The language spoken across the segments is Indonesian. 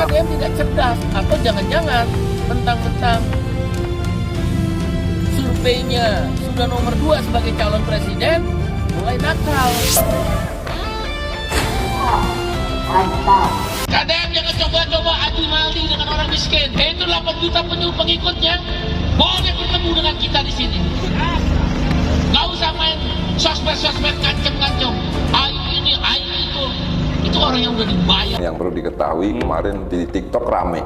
KDM tidak cerdas, atau jangan-jangan mentang-mentang surveinya sudah nomor 2 sebagai calon presiden, mulai nakal. KDM jangan coba-coba adu maling dengan orang miskin. Itu 8 juta pengikutnya boleh bertemu dengan kita di sini. Gak usah main sosmed ngancem-ngancem. Ayo ini, ayo itu. Itu orang yang udah dibayar. Yang perlu diketahui kemarin di TikTok rame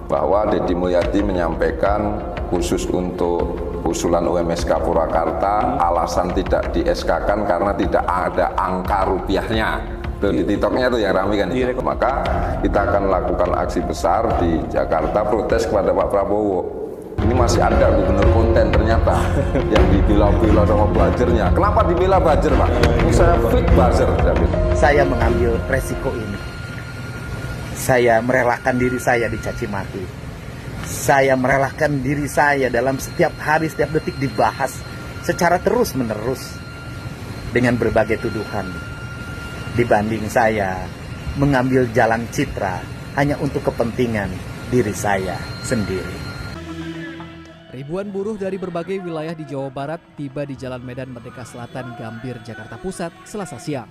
bahwa Deddy Mulyadi menyampaikan khusus untuk usulan UMSK Purwakarta alasan tidak di SK-kan karena tidak ada angka rupiahnya. Tuh, di TikToknya tuh yang ramai kan. Maka kita akan melakukan aksi besar di Jakarta protes kepada Pak Prabowo. Ini masih ada gubernur konten ternyata yang dibela-bela sama buzzernya. Kenapa dibela buzzer, Pak? Ini saya fit buzzer. Saya mengambil resiko ini. Saya merelakan diri saya dicaci maki. Saya merelakan diri saya dalam setiap hari, setiap detik dibahas secara terus-menerus dengan berbagai tuduhan. Dibanding saya mengambil jalan citra hanya untuk kepentingan diri saya sendiri. Ribuan buruh dari berbagai wilayah di Jawa Barat tiba di Jalan Medan Merdeka Selatan, Gambir, Jakarta Pusat, Selasa siang.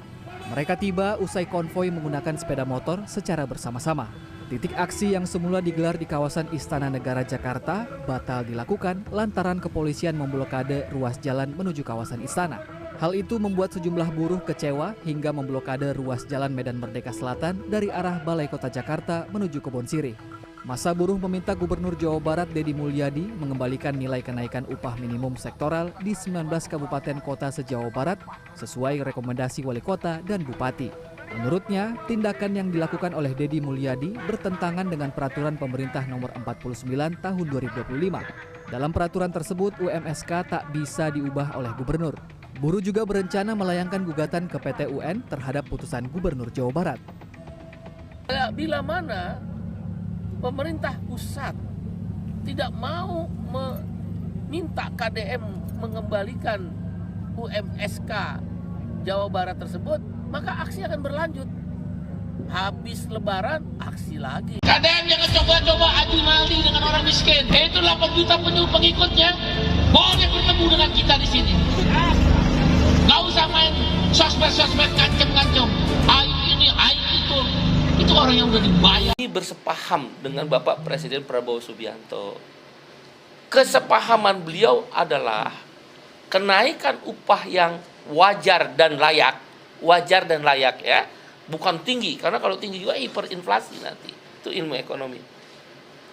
Mereka tiba usai konvoi menggunakan sepeda motor secara bersama-sama. Titik aksi yang semula digelar di kawasan Istana Negara Jakarta batal dilakukan lantaran kepolisian memblokade ruas jalan menuju kawasan istana. Hal itu membuat sejumlah buruh kecewa hingga memblokade ruas Jalan Medan Merdeka Selatan dari arah Balai Kota Jakarta menuju Kebon Sirih. Masa buruh meminta Gubernur Jawa Barat Deddy Mulyadi mengembalikan nilai kenaikan upah minimum sektoral di 19 kabupaten kota se-Jawa Barat sesuai rekomendasi wali kota dan bupati. Menurutnya, tindakan yang dilakukan oleh Deddy Mulyadi bertentangan dengan peraturan pemerintah nomor 49 tahun 2025. Dalam peraturan tersebut, UMSK tak bisa diubah oleh gubernur. Buruh juga berencana melayangkan gugatan ke PT UN terhadap putusan Gubernur Jawa Barat. Bila mana pemerintah pusat tidak mau meminta KDM mengembalikan UMSK Jawa Barat tersebut, maka aksi akan berlanjut. Habis lebaran, aksi lagi. KDM jangan coba-coba adu maling dengan orang miskin. Itu 8 juta pengikutnya boleh bertemu dengan kita di sini. Gak usah main sosmed ngancem-ngancem. Ayo ini, ayo itu. Itu orang yang udah dibayar. Bersepaham dengan Bapak Presiden Prabowo Subianto. Kesepahaman beliau adalah kenaikan upah yang wajar dan layak. Wajar dan layak ya. Bukan tinggi, karena kalau tinggi juga hiperinflasi nanti. Itu ilmu ekonomi.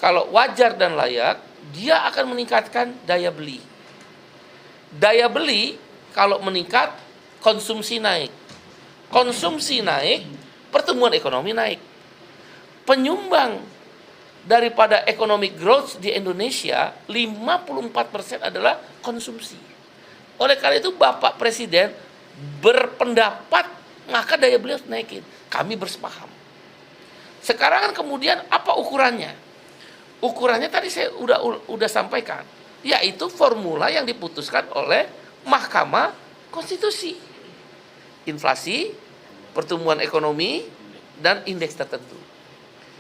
Kalau wajar dan layak, dia akan meningkatkan daya beli. Daya beli kalau meningkat, konsumsi naik. Konsumsi naik, pertumbuhan ekonomi naik. Penyumbang daripada economic growth di Indonesia 54% adalah konsumsi. Oleh karena itu Bapak Presiden berpendapat maka daya beli harus naikin. Kami bersepaham. Sekarang kan kemudian apa ukurannya? Ukurannya tadi saya udah sampaikan, yaitu formula yang diputuskan oleh Mahkamah Konstitusi. Inflasi, pertumbuhan ekonomi, dan indeks tertentu.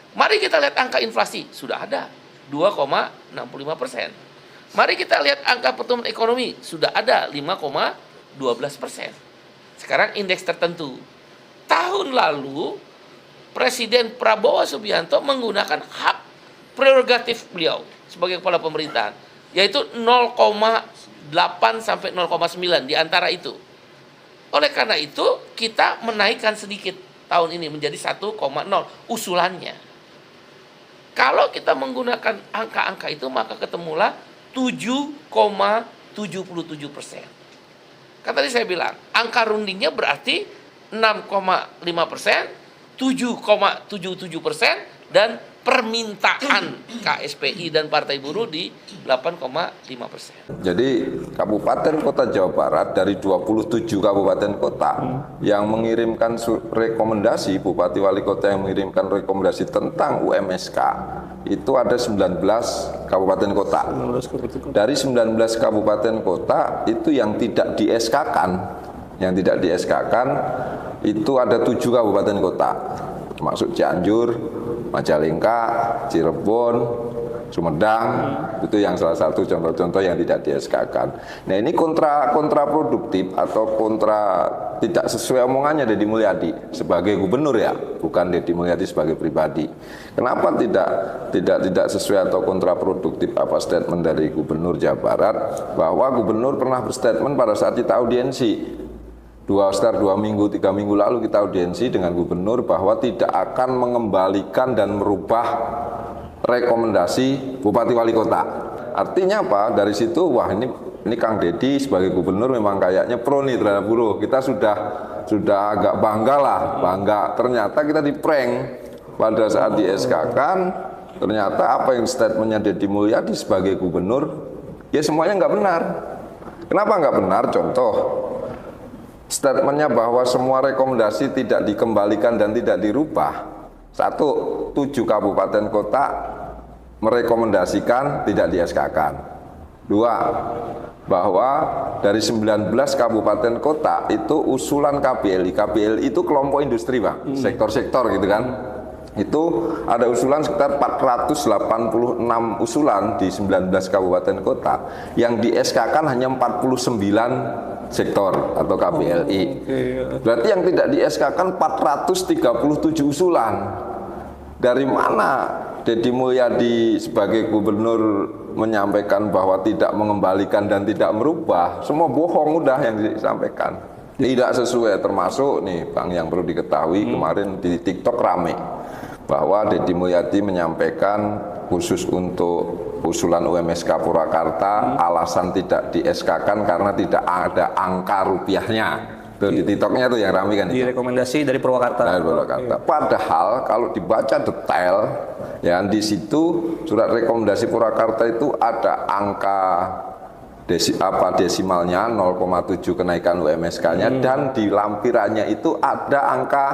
Mari kita lihat angka inflasi, sudah ada 2,65%. Mari kita lihat angka pertumbuhan ekonomi, sudah ada 5,12%. Sekarang indeks tertentu. Tahun lalu, Presiden Prabowo Subianto menggunakan hak prerogatif beliau sebagai kepala pemerintahan, yaitu 0,8 sampai 0,9 di antara itu. Oleh karena itu, kita menaikkan sedikit tahun ini menjadi 1,0 usulannya. Kalau kita menggunakan angka-angka itu, maka ketemulah 7,77%. Kan tadi saya bilang, angka rundingnya berarti 6,5%, 7,77%, dan permintaan KSPI dan Partai Buruh di 8,5%. Jadi Kabupaten Kota Jawa Barat dari 27 kabupaten kota yang mengirimkan rekomendasi, Bupati Wali Kota yang mengirimkan rekomendasi tentang UMSK itu ada 19 kabupaten kota. Dari 19 kabupaten kota itu yang tidak di SK-kan, itu ada 7 kabupaten kota, termasuk Cianjur, Majalengka, Cirebon, Sumedang, itu yang salah satu contoh-contoh yang tidak di SK-kan. Nah ini kontraproduktif atau tidak sesuai omongannya Deddy Mulyadi sebagai gubernur ya, bukan Deddy Mulyadi sebagai pribadi. Kenapa tidak sesuai atau kontraproduktif apa statement dari Gubernur Jawa Barat, bahwa gubernur pernah berstatement pada saat kita audiensi 2 minggu, 3 minggu lalu kita audiensi dengan gubernur bahwa tidak akan mengembalikan dan merubah rekomendasi Bupati Wali Kota. Artinya apa? Dari situ, wah ini Kang Deddy sebagai gubernur memang kayaknya pro nih terhadap buruh. Kita sudah agak bangga. Ternyata kita di-prank pada saat di SK-kan. Ternyata apa yang statementnya Deddy Mulyadi sebagai gubernur, ya semuanya nggak benar. Kenapa nggak benar? Contoh, statementnya bahwa semua rekomendasi tidak dikembalikan dan tidak dirubah. 1, 7 kabupaten kota merekomendasikan tidak di SK-kan. 2, bahwa dari 19 kabupaten kota itu usulan KPLI. KPLI itu kelompok industri, Pak, sektor-sektor gitu kan. Itu ada usulan sekitar 486 usulan di 19 kabupaten kota, yang di SK-kan hanya 49 sektor atau KPLI. Berarti yang tidak di SK-kan 437 usulan. Dari mana Deddy Mulyadi sebagai gubernur menyampaikan bahwa tidak mengembalikan dan tidak merubah? Semua bohong udah yang disampaikan. Tidak sesuai, termasuk nih Bang yang perlu diketahui, kemarin di TikTok rame bahwa Deddy Mulyadi menyampaikan khusus untuk usulan UMSK Purwakarta alasan tidak di SK-kan karena tidak ada angka rupiahnya. Tuh, di TikToknya tuh yang rame kan. Di rekomendasi dari Purwakarta. Dari Purwakarta. Padahal kalau dibaca detail, ya di situ surat rekomendasi Purwakarta itu ada angka desimalnya 0,7 kenaikan UMSK-nya dan di lampirannya itu ada angka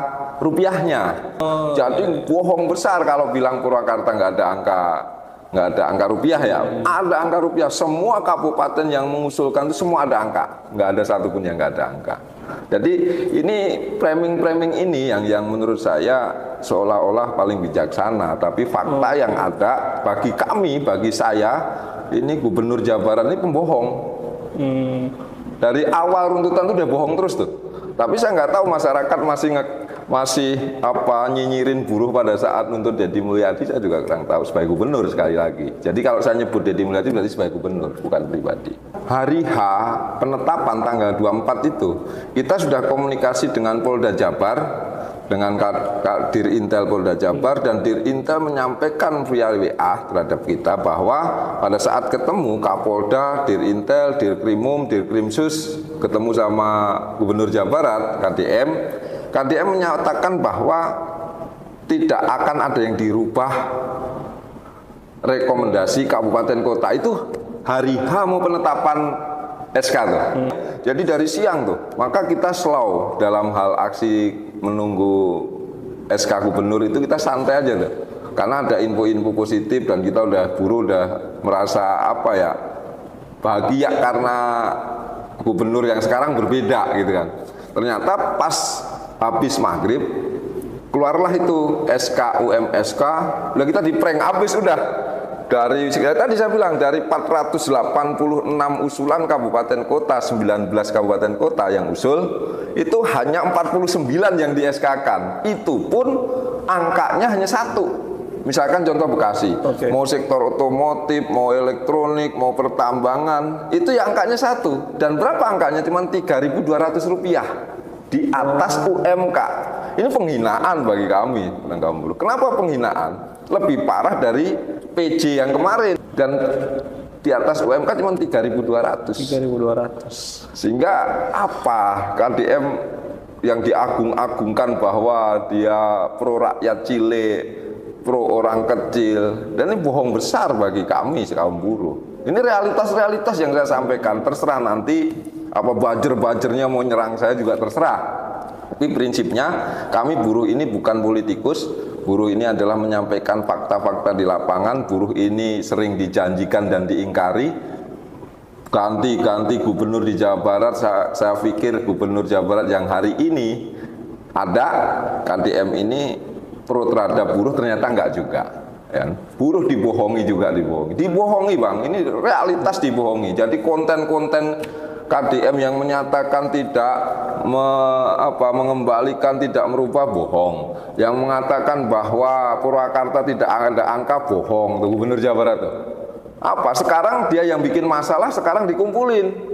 rupiahnya. Jadi bohong besar kalau bilang Purwakarta nggak ada angka rupiah ya. Ada angka rupiah. Semua kabupaten yang mengusulkan itu semua ada angka. Nggak ada satupun yang nggak ada angka. Jadi ini framing ini yang menurut saya seolah-olah paling bijaksana, tapi fakta yang ada bagi kami, bagi saya, ini Gubernur Jawa Barat ini pembohong. Dari awal runtutan itu udah bohong terus tuh. Tapi saya nggak tahu masyarakat masih nyinyirin buruh pada saat nuntut Deddy Mulyadi. Saya juga kurang tahu sebagai gubernur sekali lagi. Jadi kalau saya nyebut Deddy Mulyadi berarti sebagai gubernur, bukan pribadi. Hari H penetapan tanggal 24 itu kita sudah komunikasi dengan Polda Jabar, dengan Dir Intel Polda Jabar, dan Dir Intel menyampaikan via WA terhadap kita bahwa pada saat ketemu Kapolda, Dir Intel, Dir Krimum, Dir Krimsus ketemu sama Gubernur Jawa Barat, KDM menyatakan bahwa tidak akan ada yang dirubah rekomendasi kabupaten kota. Itu hari H mau penetapan SK tuh. Jadi dari siang tuh, maka kita slow dalam hal aksi menunggu SK gubernur itu, kita santai aja tuh. Karena ada info-info positif dan kita buruh udah merasa bahagia karena gubernur yang sekarang berbeda gitu kan. Ternyata pas habis maghrib keluarlah itu SK UMSK, udah kita di-prank habis udah. Dari tadi saya bilang dari 486 usulan kabupaten kota, 19 kabupaten kota yang usul, itu hanya 49 yang di SK-kan. Itu pun angkanya hanya 1. Misalkan contoh Bekasi, mau sektor otomotif, mau elektronik, mau pertambangan, itu ya angkanya 1. Dan berapa angkanya? Cuma Rp3.200 di atas UMK. Ini penghinaan bagi kami, kaum buruh. Kenapa penghinaan? Lebih parah dari PJ yang kemarin, dan di atas UMK cuma 3.200. Sehingga apa? KDM yang diagung-agungkan bahwa dia pro rakyat cilik, pro orang kecil, dan ini bohong besar bagi kami kaum buruh. Ini realitas-realitas yang saya sampaikan. Terserah nanti apa bajer-bajernya mau nyerang saya juga terserah. Tapi prinsipnya kami buruh ini bukan politikus. Buruh ini adalah menyampaikan fakta-fakta di lapangan. Buruh ini sering dijanjikan dan diingkari. Ganti-ganti gubernur di Jawa Barat, saya pikir gubernur Jawa Barat yang hari ini ada, KDM ini pro terhadap buruh, ternyata enggak juga. Ya. Buruh dibohongi juga, dibohongi Bang, ini realitas dibohongi. Jadi konten-konten KDM yang menyatakan tidak mengembalikan, tidak merubah, bohong. Yang mengatakan bahwa Purwakarta tidak ada angka, bohong. Tuh Gubernur Jawa Barat tuh. Apa? Sekarang dia yang bikin masalah, sekarang dikumpulin.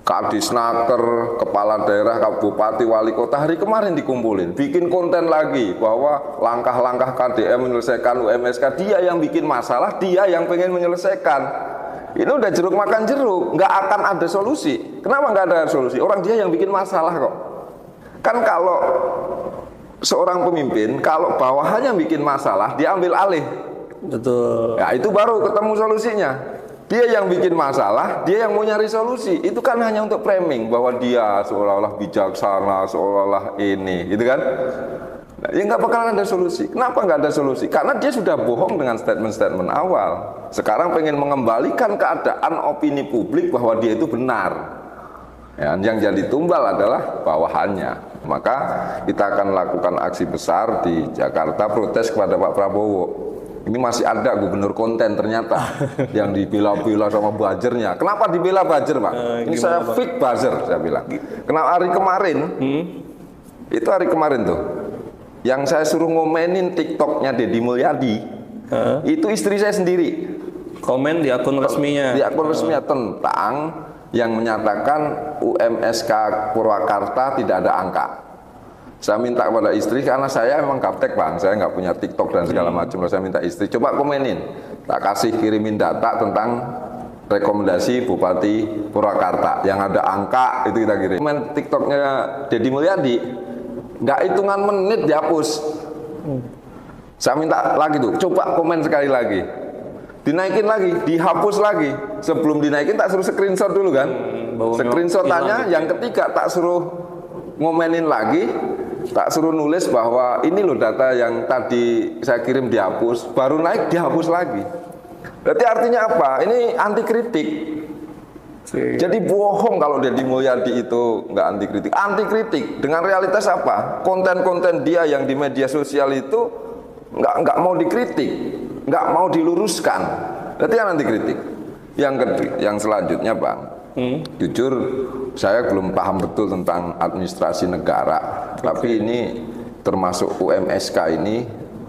Kadisnaker, kepala daerah, bupati, wali kota hari kemarin dikumpulin, bikin konten lagi bahwa langkah-langkah KDM menyelesaikan UMSK, dia yang bikin masalah, dia yang pengen menyelesaikan. Ini udah jeruk makan jeruk, nggak akan ada solusi. Kenapa nggak ada solusi? Orang dia yang bikin masalah kok. Kan kalau seorang pemimpin, kalau bawahannya bikin masalah, dia ambil alih. Betul. Ya itu baru ketemu solusinya. Dia yang bikin masalah, dia yang mau nyari solusi. Itu kan hanya untuk framing bahwa dia seolah-olah bijaksana, seolah-olah ini, gitu kan? Nah, ya nggak bakalan ada solusi. Kenapa nggak ada solusi? Karena dia sudah bohong dengan statement-statement awal. Sekarang pengen mengembalikan keadaan opini publik bahwa dia itu benar. Ya, yang jadi tumbal adalah bawahannya. Maka kita akan lakukan aksi besar di Jakarta protes kepada Pak Prabowo. Ini masih ada gubernur konten ternyata yang dibela-bela sama buzzernya. Kenapa dibela buzzer, Pak? Ini saya fit buzzer, saya bilang. Kenapa hari kemarin? Itu hari kemarin tuh. Yang saya suruh ngomenin TikToknya Deddy Mulyadi, itu istri saya sendiri. Komen di akun resminya. Di akun resminya tentang yang menyatakan UMSK Purwakarta tidak ada angka. Saya minta kepada istri, karena saya memang gaptek Bang, saya nggak punya TikTok dan segala macam. Saya minta istri, coba komenin, tak kasih kirimin data tentang rekomendasi Bupati Purwakarta yang ada angka, itu kita kirim. Komen TikToknya Deddy Mulyadi, nggak hitungan menit dihapus. Saya minta lagi tuh, coba komen sekali lagi, dinaikin lagi, dihapus lagi. Sebelum dinaikin tak suruh screenshot dulu kan, screenshotannya yang ketiga tak suruh ngomenin lagi, tak suruh nulis bahwa ini loh data yang tadi saya kirim dihapus, baru naik dihapus lagi. Berarti artinya apa? Ini anti kritik. Jadi bohong kalau Deddy Mulyadi itu nggak anti kritik. Anti kritik dengan realitas apa? Konten-konten dia yang di media sosial itu nggak mau dikritik, nggak mau diluruskan. Berarti yang anti kritik. Yang selanjutnya Bang, jujur saya belum paham betul tentang administrasi negara, tapi ini termasuk UMSK ini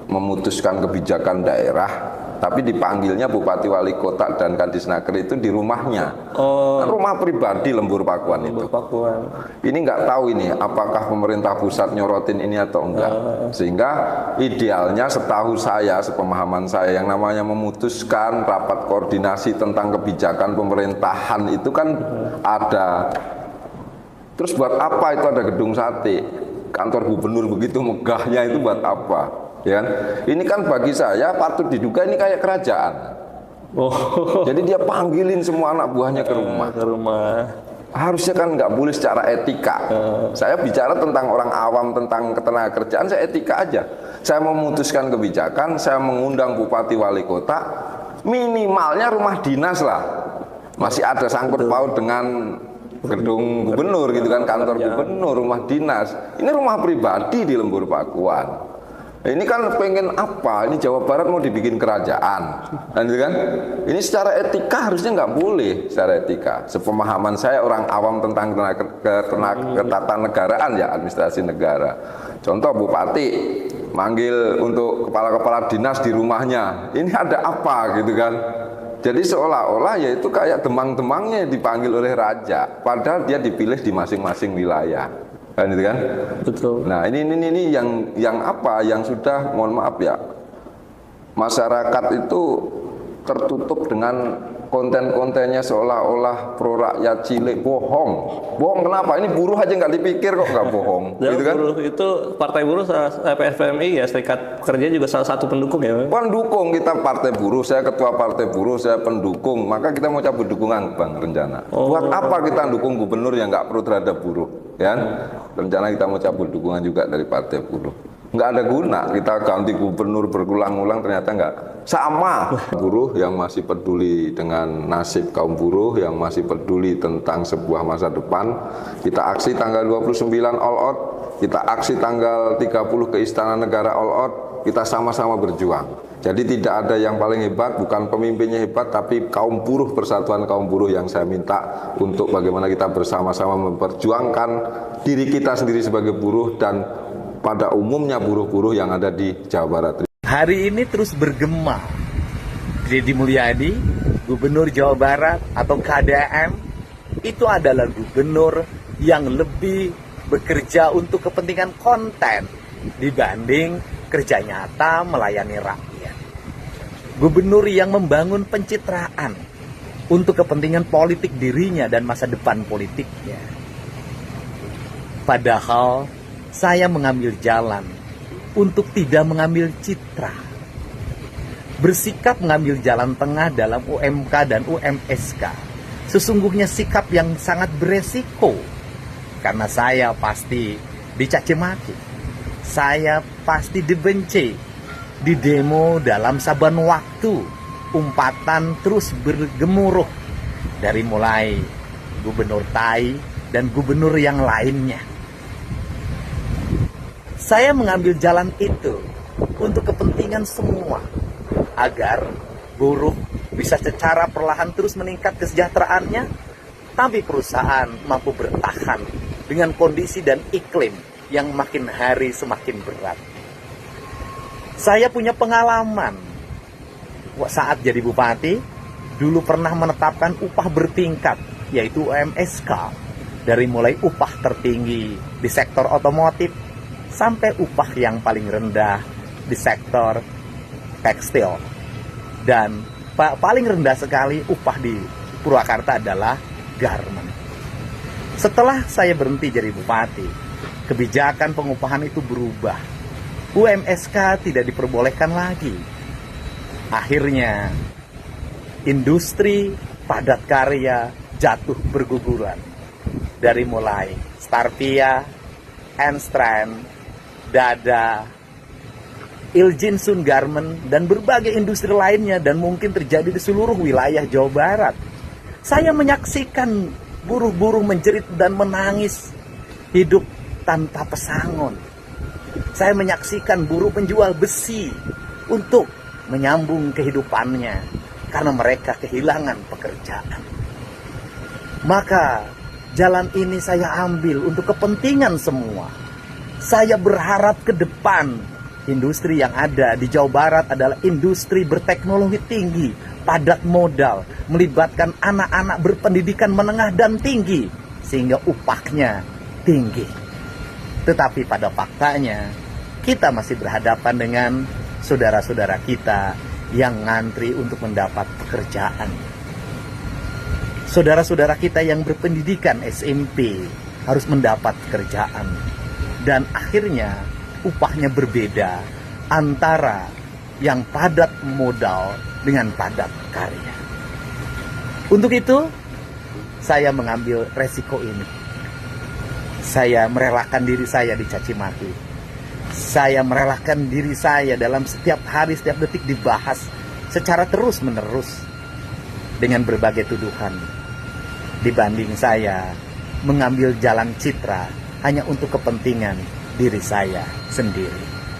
memutuskan kebijakan daerah, tapi dipanggilnya Bupati Wali Kota dan Kadisnaker itu di rumahnya. Rumah pribadi Lembur Pakuan itu. Ini nggak tahu ini apakah pemerintah pusat nyorotin ini atau enggak. Sehingga idealnya setahu saya, sepemahaman saya, yang namanya memutuskan rapat koordinasi tentang kebijakan pemerintahan itu kan ada. Terus buat apa itu ada gedung sate? Kantor gubernur begitu megahnya itu buat apa? Ya kan? Ini kan bagi saya patut diduga ini kayak kerajaan. Jadi dia panggilin semua anak buahnya ke rumah. Harusnya kan nggak boleh secara etika. Saya bicara tentang orang awam, tentang ketenagakerjaan, saya etika aja. Saya memutuskan kebijakan, saya mengundang bupati wali kota, minimalnya rumah dinas lah. Masih ada sangkut paut dengan gedung gubernur gitu kan, kantor gubernur, rumah dinas. Ini rumah pribadi di Lembur Pakuan. Ini kan pengen apa? Ini Jawa Barat mau dibikin kerajaan, kan? Ini secara etika harusnya nggak boleh, secara etika. Sepemahaman saya orang awam tentang ketatanegaraan ya, administrasi negara. Contoh bupati manggil untuk kepala-kepala dinas di rumahnya, ini ada apa gitu kan? Jadi seolah-olah ya itu kayak demang-demangnya dipanggil oleh raja, padahal dia dipilih di masing-masing wilayah. Kan itu kan? Betul. Nah, ini yang apa? Yang sudah, mohon maaf ya, masyarakat itu tertutup dengan konten-kontennya seolah-olah pro rakyat cilik. Bohong kenapa? Ini buruh aja nggak dipikir kok, nggak bohong. Gitu kan? Buruh itu, Partai Buruh, PFMI ya, Serikat Pekerja juga salah satu pendukung ya. Pendukung kita Partai Buruh, saya ketua Partai Buruh, saya pendukung. Maka kita mau cabut dukungan Bang rencana. Buat apa kita dukung gubernur yang nggak pro terhadap buruh? Ya, rencana kita mau cabut dukungan juga dari Partai Buruh. Nggak ada guna kita ganti gubernur berulang-ulang, ternyata nggak sama. Buruh yang masih peduli dengan nasib kaum buruh, yang masih peduli tentang sebuah masa depan, kita aksi tanggal 29 all out kita aksi tanggal 30 ke Istana Negara all out, kita sama-sama berjuang. Jadi tidak ada yang paling hebat, bukan pemimpinnya hebat, tapi kaum buruh, persatuan kaum buruh yang saya minta untuk bagaimana kita bersama-sama memperjuangkan diri kita sendiri sebagai buruh dan pada umumnya buruh-buruh yang ada di Jawa Barat. Hari ini terus bergema. Deddy Mulyadi, Gubernur Jawa Barat atau KDM, itu adalah gubernur yang lebih bekerja untuk kepentingan konten dibanding kerja nyata melayani rakyat. Gubernur yang membangun pencitraan untuk kepentingan politik dirinya dan masa depan politiknya. Padahal saya mengambil jalan untuk tidak mengambil citra. Bersikap mengambil jalan tengah dalam UMK dan UMSK sesungguhnya sikap yang sangat beresiko, karena saya pasti dicaci maki, saya pasti dibenci, di demo dalam saban waktu, umpatan terus bergemuruh dari mulai Gubernur Tai dan gubernur yang lainnya. Saya mengambil jalan itu untuk kepentingan semua, agar buruh bisa secara perlahan terus meningkat kesejahteraannya, tapi perusahaan mampu bertahan dengan kondisi dan iklim yang makin hari semakin berat. Saya punya pengalaman saat jadi bupati, dulu pernah menetapkan upah bertingkat, yaitu UMSK, dari mulai upah tertinggi di sektor otomotif sampai upah yang paling rendah di sektor tekstil, dan paling rendah sekali upah di Purwakarta adalah garment. Setelah saya berhenti jadi bupati, kebijakan pengupahan itu berubah. UMSK tidak diperbolehkan lagi. Akhirnya industri padat karya jatuh berguguran, dari mulai Starpia, Enstrand, Dada, Iljinsun Garment, dan berbagai industri lainnya, dan mungkin terjadi di seluruh wilayah Jawa Barat. Saya menyaksikan buruh-buruh menjerit dan menangis, hidup tanpa pesangon. Saya menyaksikan buruh penjual besi untuk menyambung kehidupannya karena mereka kehilangan pekerjaan. Maka jalan ini saya ambil untuk kepentingan semua. Saya berharap ke depan industri yang ada di Jawa Barat adalah industri berteknologi tinggi, padat modal, melibatkan anak-anak berpendidikan menengah dan tinggi, sehingga upahnya tinggi. Tetapi pada faktanya, kita masih berhadapan dengan saudara-saudara kita yang ngantri untuk mendapat pekerjaan. Saudara-saudara kita yang berpendidikan SMP harus mendapat pekerjaan. Dan akhirnya upahnya berbeda antara yang padat modal dengan padat karya. Untuk itu, saya mengambil resiko ini. Saya merelakan diri saya dicaci maki. Saya merelakan diri saya dalam setiap hari, setiap detik dibahas secara terus-menerus dengan berbagai tuduhan. Dibanding saya mengambil jalan citra hanya untuk kepentingan diri saya sendiri.